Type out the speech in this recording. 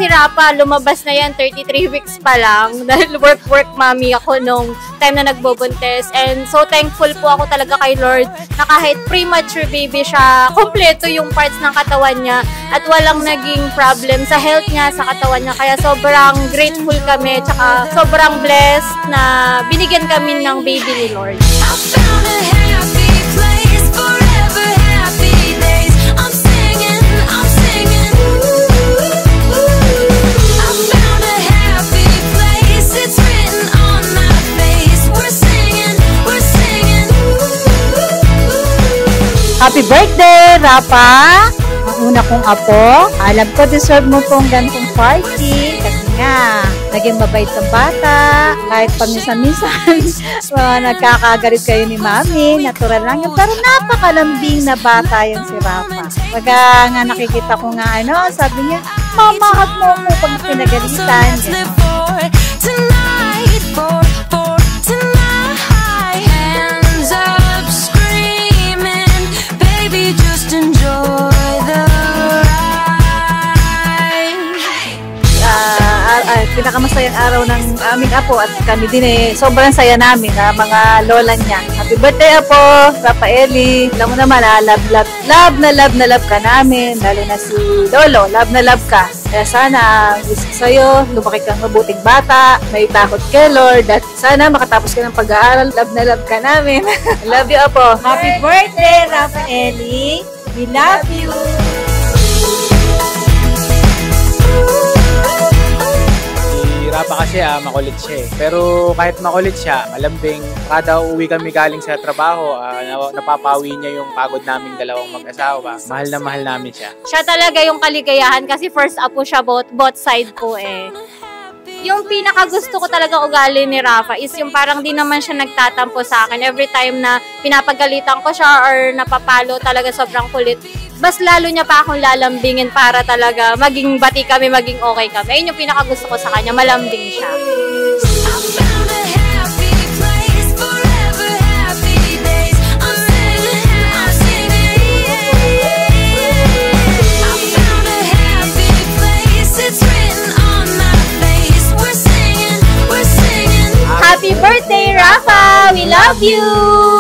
Rafa, lumabas na yan, 33 weeks pa lang. Dahil work mommy ako nung time na nagbubuntis. And so thankful po ako talaga kay Lord na kahit premature baby siya, kompleto yung parts ng katawan niya at walang naging problem sa health niya, sa katawan niya. Kaya sobrang grateful kami, tsaka sobrang blessed na binigyan kami ng baby ni Lord. Happy birthday, Rafa! Ang una kong apo. Alam ko, deserve mo pong ganitong party. Kasi nga, naging mabait sa bata. Kahit paminsan-minsan, nagkakagalit kayo ni Mami. Natural lang yun. Pero napakalambing na bata yung si Rafa. Pagka nga nakikita ko nga, sabi niya, Mama, hug mo ako pag pinagalitan. Pinakamasayang araw ng aming apo at kami din sobrang saya namin mga lola niya. Happy birthday apo, Rafaeli. Alam mo naman love ka namin, lalo na si Lolo, love na love ka. Kaya sana wish ko sa'yo, lumaki kang mabuting bata, may takot kay Lord, at sana makatapos ka ng pag-aaral, love na love ka namin. Love you apo. Happy birthday Rafaeli. We love you. Rafa kasi makulit siya Pero kahit makulit siya, malambing. Kada uwi kami galing sa trabaho, napapawi niya yung pagod naming dalawang mag-asawa. Mahal na mahal namin siya. Siya talaga yung kaligayahan kasi first apo siya both side po Yung pinakagusto ko talaga ugali ni Rafa is yung parang di naman siya nagtatampo sa akin. Every time na pinapagalitan ko siya or napapalo talaga sobrang kulit. Mas lalo niya pa akong lalambingin para talaga maging bati kami, maging okay kami. Ayun yung pinakagusto ko sa kanya, malambing siya. Happy birthday, Rafa! We love you!